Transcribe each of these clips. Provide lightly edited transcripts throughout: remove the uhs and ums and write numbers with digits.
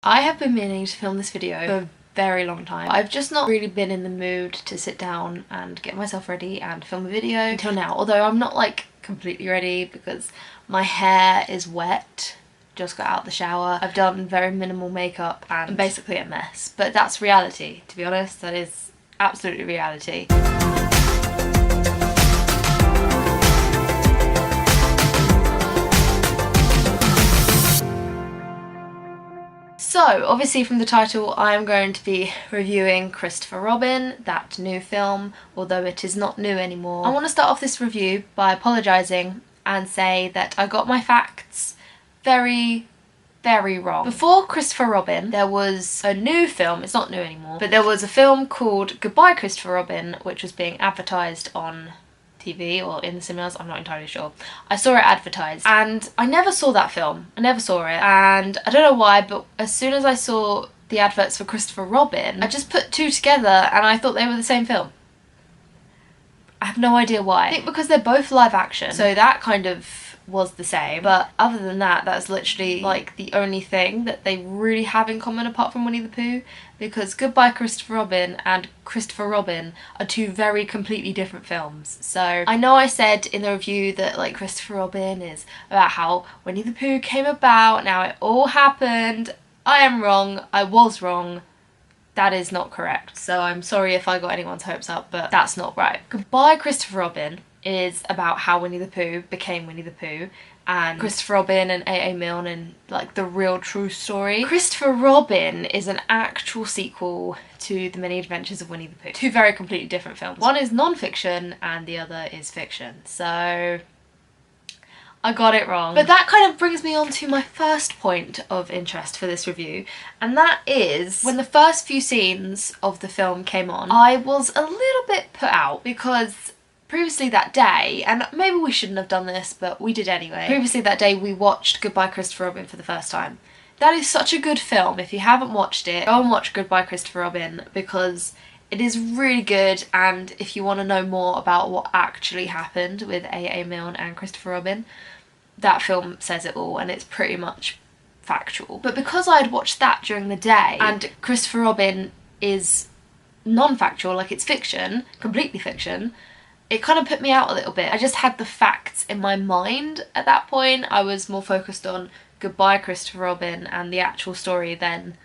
I have been meaning to film this video for a very long time. I've just not really been in the mood to sit down and get myself ready and film a video until now, although I'm not like completely ready because my hair is wet. Just got out the shower. I've done very minimal makeup and I'm basically a mess, but that's reality. To be honest, that is absolutely reality. So, obviously from the title, I am going to be reviewing Christopher Robin, that new film, although it is not new anymore. I want to start off this review by apologising and say that I got my facts very wrong. Before Christopher Robin, there was a new film, it's not new anymore, but there was a film called Goodbye Christopher Robin, which was being advertised on TV or in the cinemas, I'm not entirely sure. I saw it advertised and I never saw that film. I never saw it, and I don't know why, but as soon as I saw the adverts for Christopher Robin, I just put two together and I thought they were the same film. I have no idea why. I think because they're both live action, so that kind of was the same, but other than that, that's literally like the only thing that they really have in common apart from Winnie the Pooh, because Goodbye Christopher Robin and Christopher Robin are two very completely different films. So I know I said in the review that like Christopher Robin is about how Winnie the Pooh came about, now it all happened. I am wrong, I was wrong. That is not correct. So I'm sorry if I got anyone's hopes up, but that's not right. Goodbye Christopher Robin is about how Winnie the Pooh became Winnie the Pooh, and Christopher Robin and A.A. Milne and like the real true story. Christopher Robin is an actual sequel to The Many Adventures of Winnie the Pooh. Two very completely different films. One is non-fiction and the other is fiction. So I got it wrong. But that kind of brings me on to my first point of interest for this review, and that is when the first few scenes of the film came on, I was a little bit put out because previously that day, and maybe we shouldn't have done this, but we did anyway. Previously that day we watched Goodbye Christopher Robin for the first time. That is such a good film. If you haven't watched it, go and watch Goodbye Christopher Robin because it is really good, and if you want to know more about what actually happened with A.A. Milne and Christopher Robin, that film says it all and it's pretty much factual. But because I had watched that during the day and Christopher Robin is non-factual, like it's fiction, completely fiction, it kind of put me out a little bit. I just had the facts in my mind at that point. I was more focused on Goodbye Christopher Robin and the actual story than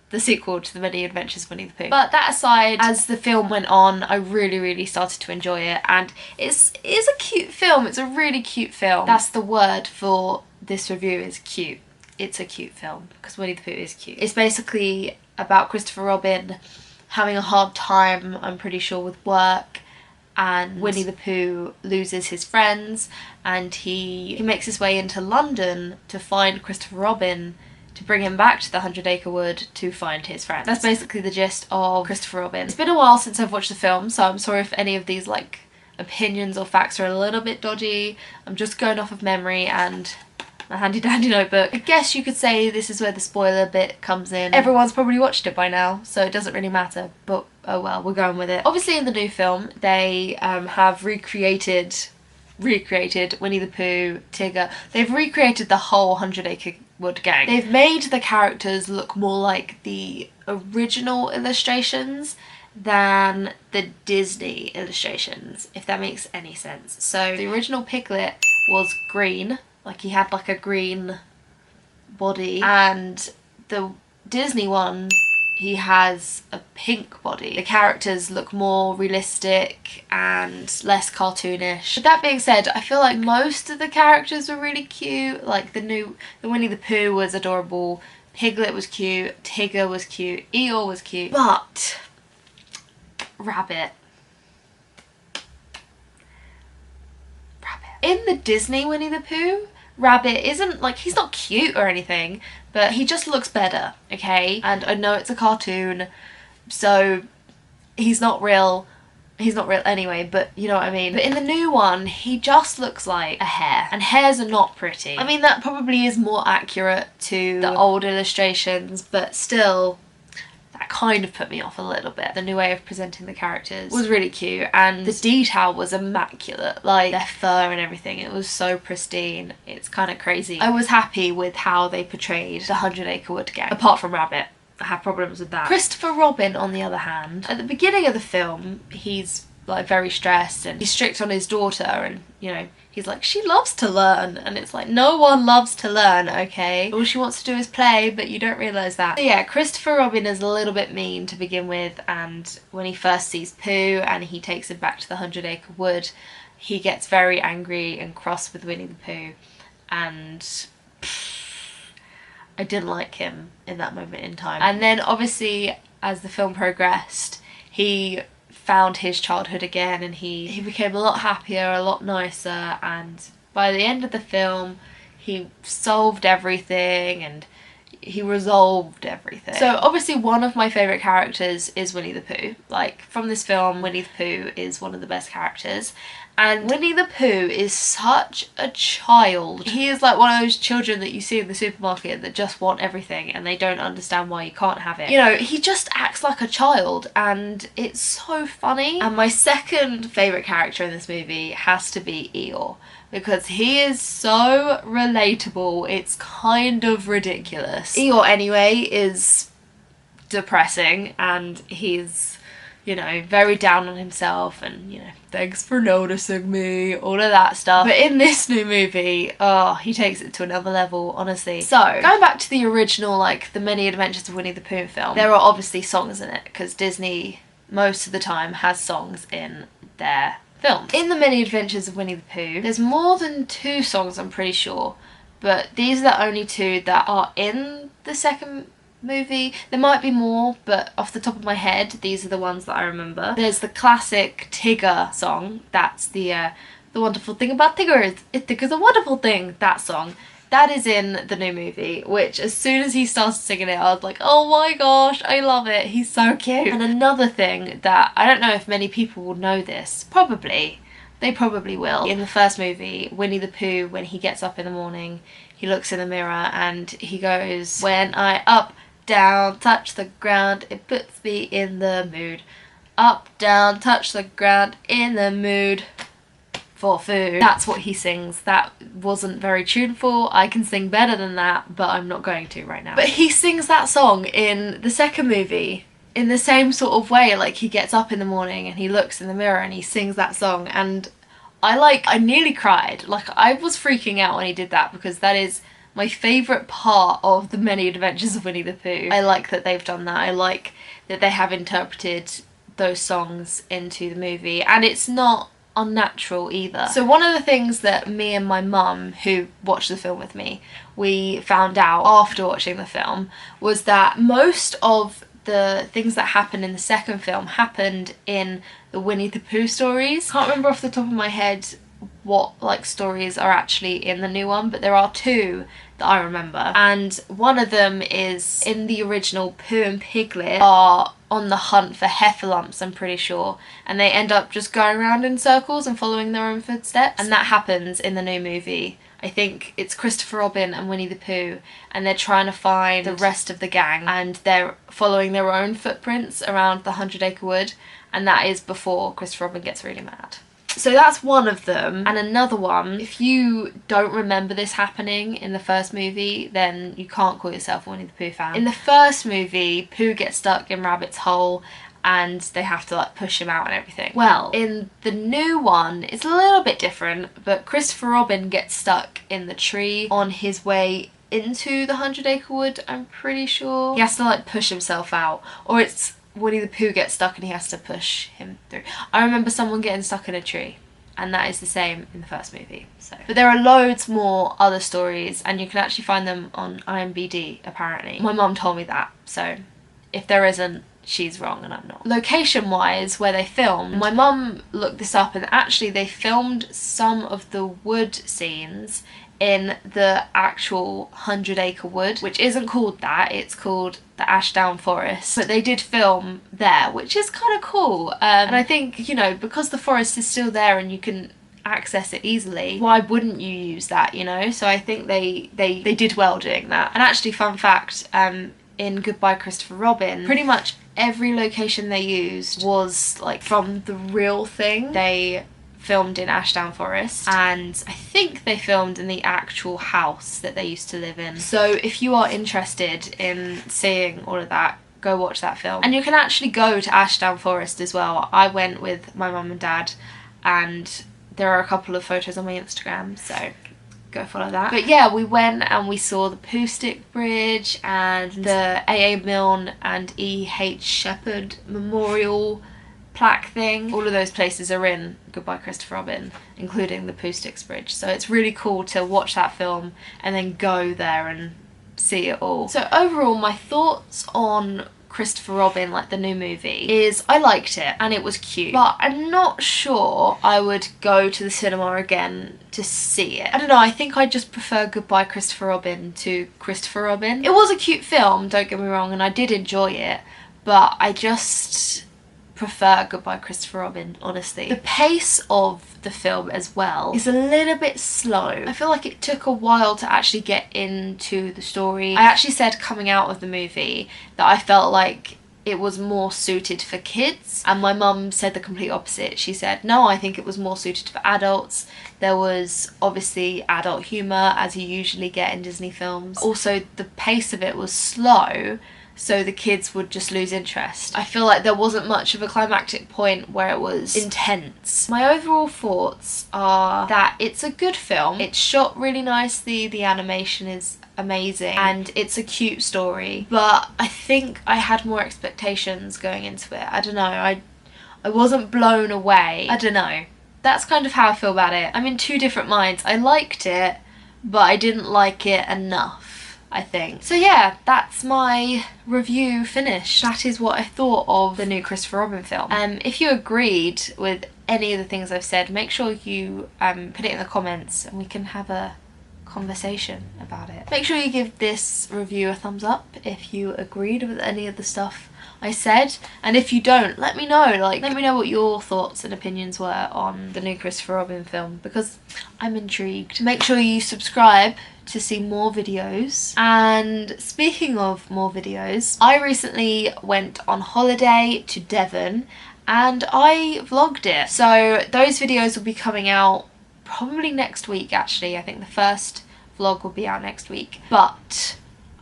the sequel to The Many Adventures of Winnie the Pooh. But that aside, as the film went on, I really started to enjoy it, and it is a cute film. It's a really cute film. That's the word for this review, is cute. It's a cute film because Winnie the Pooh is cute. It's basically about Christopher Robin having a hard time, I'm pretty sure, with work, and Winnie the Pooh loses his friends, and he makes his way into London to find Christopher Robin to bring him back to the 100-Acre Wood to find his friends. That's basically the gist of Christopher Robin. It's been a while since I've watched the film, so I'm sorry if any of these like opinions or facts are a little bit dodgy. I'm just going off of memory and a handy dandy notebook. I guess you could say this is where the spoiler bit comes in. Everyone's probably watched it by now, so it doesn't really matter, but oh well, we're going with it. Obviously in the new film, they have recreated Winnie the Pooh, Tigger. They've recreated the whole 100-Acre Wood gang. They've made the characters look more like the original illustrations than the Disney illustrations, if that makes any sense. So the original Piglet was green, like he had like a green body, and the Disney one, he has a pink body. The characters look more realistic and less cartoonish. With that being said, I feel like most of the characters were really cute. Like the Winnie the Pooh was adorable, Piglet was cute, Tigger was cute, Eeyore was cute, but Rabbit. In the Disney Winnie the Pooh, Rabbit isn't like, he's not cute or anything, but he just looks better, okay? And I know it's a cartoon, so he's not real anyway, but you know what I mean. But in the new one, he just looks like a hare, and hares are not pretty. I mean, that probably is more accurate to the old illustrations, but still, that kind of put me off a little bit. The new way of presenting the characters was really cute, and the detail was immaculate, like their fur and everything. It was so pristine. It's kind of crazy. I was happy with how they portrayed the 100 Acre Wood gang, apart from Rabbit. I have problems with that. Christopher Robin, on the other hand, at the beginning of the film, he's like very stressed and he's strict on his daughter, and you know, he's like, she loves to learn, and it's like, no one loves to learn, okay? All she wants to do is play, but you don't realise that. So yeah, Christopher Robin is a little bit mean to begin with, and when he first sees Pooh and he takes him back to the 100 Acre Wood, he gets very angry and cross with Winnie the Pooh, and I didn't like him in that moment in time. And then obviously as the film progressed, he found his childhood again, and he became a lot happier, a lot nicer, and by the end of the film he solved everything and he resolved everything. So obviously one of my favourite characters is Winnie the Pooh. Like, from this film, Winnie the Pooh is one of the best characters. And Winnie the Pooh is such a child. He is like one of those children that you see in the supermarket that just want everything and they don't understand why you can't have it. You know, he just acts like a child and it's so funny. And my second favourite character in this movie has to be Eeyore, because he is so relatable, it's kind of ridiculous. Eeyore anyway is depressing, and he's, you know, very down on himself, and, you know, thanks for noticing me, all of that stuff. But in this new movie, oh, he takes it to another level, honestly. So, going back to the original, like, The Many Adventures of Winnie the Pooh film, there are obviously songs in it, because Disney, most of the time, has songs in their films. In The Many Adventures of Winnie the Pooh, there's more than 2 songs, I'm pretty sure, but these are the only 2 that are in the second movie. There might be more, but off the top of my head, these are the ones that I remember. There's the classic Tigger song. That's the wonderful thing about Tigger is Tigger's a wonderful thing. That song. That is in the new movie, which as soon as he started singing it, I was like, oh my gosh, I love it. He's so cute. And another thing that I don't know if many people will know this, probably. They probably will. In the first movie, Winnie the Pooh, when he gets up in the morning, he looks in the mirror and he goes, when I up, down, touch the ground, it puts me in the mood. Up, down, touch the ground, in the mood for food. That's what he sings. That wasn't very tuneful. I can sing better than that, but I'm not going to right now. But he sings that song in the second movie in the same sort of way. Like, he gets up in the morning and he looks in the mirror and he sings that song, and I nearly cried. Like, I was freaking out when he did that, because that is my favourite part of The Many Adventures of Winnie the Pooh. I like that they've done that. I like that they have interpreted those songs into the movie, and it's not unnatural either. So one of the things that me and my mum, who watched the film with me, we found out after watching the film, was that most of the things that happened in the second film happened in the Winnie the Pooh stories. Can't remember off the top of my head what like stories are actually in the new one, but there are 2 that I remember, and one of them is in the original. Pooh and Piglet are on the hunt for heffalumps, I'm pretty sure, and they end up just going around in circles and following their own footsteps, and that happens in the new movie. I think it's Christopher Robin and Winnie the Pooh, and they're trying to find the rest of the gang, and they're following their own footprints around the 100 Acre Wood, and that is before Christopher Robin gets really mad. So that's one of them. And another one, if you don't remember this happening in the first movie, then you can't call yourself a Winnie the Pooh fan. In the first movie, Pooh gets stuck in Rabbit's hole and they have to like push him out and everything. Well, in the new one, it's a little bit different, but Christopher Robin gets stuck in the tree on his way into the 100 Acre Wood, I'm pretty sure. He has to like push himself out, or it's Winnie the Pooh gets stuck and he has to push him through. I remember someone getting stuck in a tree, and that is the same in the first movie. So, but there are loads more other stories, and you can actually find them on IMDb apparently. My mum told me that, so if there isn't, she's wrong and I'm not. Location wise, where they filmed, my mum looked this up, and actually they filmed some of the wood scenes in the actual 100 Acre Wood, which isn't called that, it's called the Ashdown Forest, but they did film there, which is kind of cool. And I think, you know, because the forest is still there and you can access it easily, why wouldn't you use that, you know? So I think they did well doing that. And actually, fun fact, in Goodbye Christopher Robin, pretty much every location they used was like from the real thing. They filmed in Ashdown Forest, and I think they filmed in the actual house that they used to live in. So if you are interested in seeing all of that, go watch that film. And you can actually go to Ashdown Forest as well. I went with my mum and dad, and there are a couple of photos on my Instagram, so go follow that. But yeah, we went and we saw the Pooh Stick Bridge and the A.A. Milne and E.H. Shepherd Memorial plaque thing. All of those places are in Goodbye Christopher Robin, including the Pooh Sticks Bridge. So it's really cool to watch that film and then go there and see it all. So overall, my thoughts on Christopher Robin, like the new movie, is I liked it and it was cute, but I'm not sure I would go to the cinema again to see it. I don't know, I think I just prefer Goodbye Christopher Robin to Christopher Robin. It was a cute film, don't get me wrong, and I did enjoy it, but I just prefer Goodbye Christopher Robin, honestly. The pace of the film as well is a little bit slow. I feel like it took a while to actually get into the story. I actually said coming out of the movie that I felt like it was more suited for kids, and my mum said the complete opposite. She said, no, I think it was more suited for adults. There was obviously adult humour, as you usually get in Disney films. Also, the pace of it was slow, so the kids would just lose interest. I feel like there wasn't much of a climactic point where it was intense. My overall thoughts are that it's a good film. It's shot really nicely, the animation is amazing, and it's a cute story, but I think I had more expectations going into it. I don't know, I wasn't blown away. I don't know. That's kind of how I feel about it. I'm in two different minds. I liked it, but I didn't like it enough, I think. So yeah, that's my review finished. That is what I thought of the new Christopher Robin film. If you agreed with any of the things I've said, make sure you put it in the comments and we can have a conversation about it. Make sure you give this review a thumbs up if you agreed with any of the stuff I said, and if you don't, let me know. Like, let me know what your thoughts and opinions were on the new Christopher Robin film, because I'm intrigued. Make sure you subscribe to see more videos. And speaking of more videos, I recently went on holiday to Devon and I vlogged it. So those videos will be coming out probably next week, actually. I think the first vlog will be out next week. But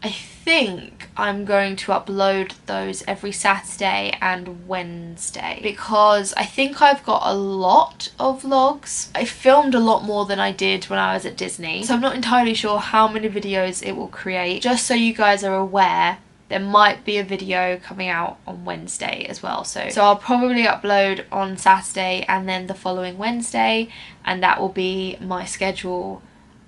I think I'm going to upload those every Saturday and Wednesday, because I think I've got a lot of vlogs. I filmed a lot more than I did when I was at Disney, so I'm not entirely sure how many videos it will create. Just so you guys are aware, there might be a video coming out on Wednesday as well. So I'll probably upload on Saturday and then the following Wednesday, and that will be my schedule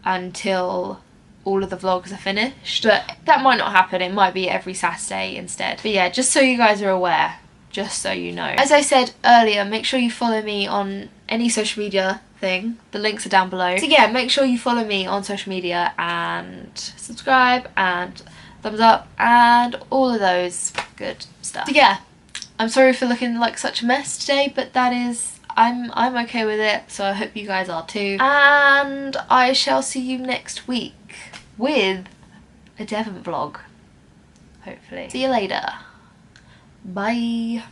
until all of the vlogs are finished. But that might not happen, it might be every Saturday instead. But yeah, just so you guys are aware, just so you know. As I said earlier, make sure you follow me on any social media thing. The links are down below. So yeah, make sure you follow me on social media and subscribe and thumbs up and all of those good stuff. So yeah, I'm sorry for looking like such a mess today, but that is, I'm okay with it, so I hope you guys are too. And I shall see you next week with a Devon vlog, hopefully. See you later. Bye.